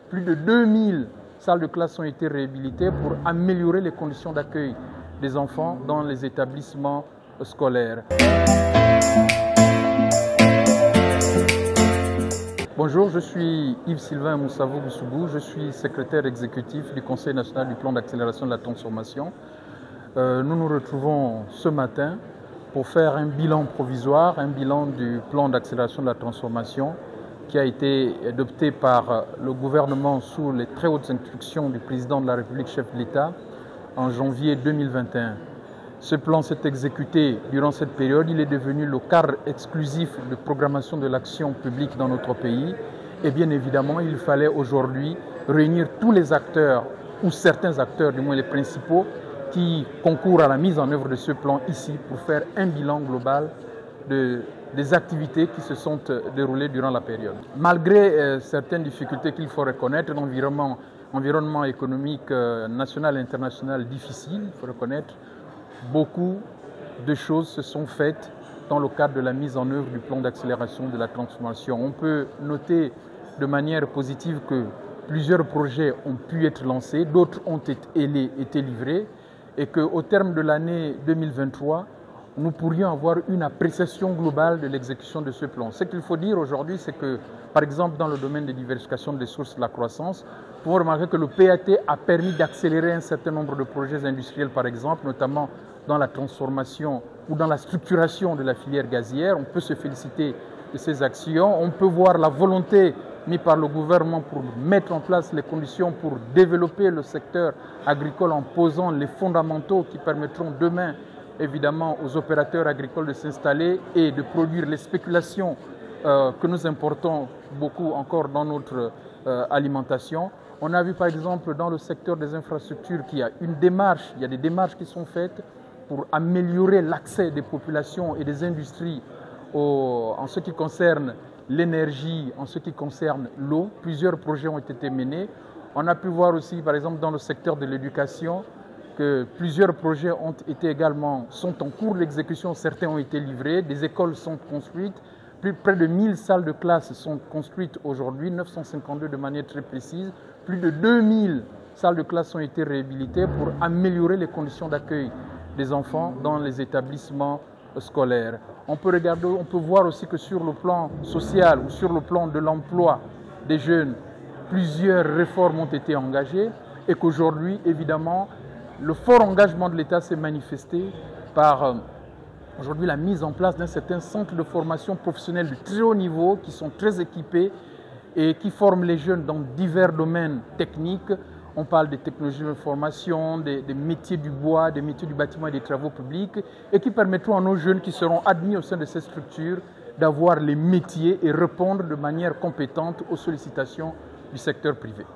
Plus de 2000 salles de classe ont été réhabilitées pour améliorer les conditions d'accueil des enfants dans les établissements scolaires. Bonjour, je suis Yves-Sylvain Moussavou-Boussougou, je suis secrétaire exécutif du Conseil national du plan d'accélération de la transformation. Nous nous retrouvons ce matin pour faire un bilan provisoire, un bilan du plan d'accélération de la transformation qui a été adopté par le gouvernement sous les très hautes instructions du président de la République, chef de l'État, en janvier 2021. Ce plan s'est exécuté durant cette période. Il est devenu le cadre exclusif de programmation de l'action publique dans notre pays. Et bien évidemment, il fallait aujourd'hui réunir tous les acteurs, ou certains acteurs, du moins les principaux, qui concourent à la mise en œuvre de ce plan ici pour faire un bilan global des activités qui se sont déroulées durant la période. Malgré certaines difficultés qu'il faut reconnaître, l'environnement économique national et international difficile, il faut reconnaître, beaucoup de choses se sont faites dans le cadre de la mise en œuvre du plan d'accélération de la transformation. On peut noter de manière positive que plusieurs projets ont pu être lancés, d'autres ont été livrés et qu'au terme de l'année 2023, nous pourrions avoir une appréciation globale de l'exécution de ce plan. Ce qu'il faut dire aujourd'hui, c'est que, par exemple, dans le domaine de diversification des sources de la croissance, nous pouvons remarquer que le PAT a permis d'accélérer un certain nombre de projets industriels, par exemple, notamment dans la transformation ou dans la structuration de la filière gazière. On peut se féliciter de ces actions. On peut voir la volonté mise par le gouvernement pour mettre en place les conditions pour développer le secteur agricole en posant les fondamentaux qui permettront demain évidemment aux opérateurs agricoles de s'installer et de produire les spéculations que nous importons beaucoup encore dans notre alimentation. On a vu par exemple dans le secteur des infrastructures qu'il y a des démarches qui sont faites pour améliorer l'accès des populations et des industries en ce qui concerne l'énergie, en ce qui concerne l'eau. Plusieurs projets ont été menés. On a pu voir aussi par exemple dans le secteur de l'éducation que plusieurs projets sont en cours d'exécution, certains ont été livrés, des écoles sont construites, près de 1000 salles de classe sont construites aujourd'hui, 952 de manière très précise, plus de 2000 salles de classe ont été réhabilitées pour améliorer les conditions d'accueil des enfants dans les établissements scolaires. On peut voir aussi que sur le plan social ou sur le plan de l'emploi des jeunes, plusieurs réformes ont été engagées et qu'aujourd'hui, évidemment, le fort engagement de l'État s'est manifesté par aujourd'hui la mise en place d'un certain centre de formation professionnelle de très haut niveau qui sont très équipés et qui forment les jeunes dans divers domaines techniques. On parle des technologies de formation, des métiers du bois, des métiers du bâtiment et des travaux publics et qui permettront à nos jeunes qui seront admis au sein de ces structures d'avoir les métiers et répondre de manière compétente aux sollicitations du secteur privé.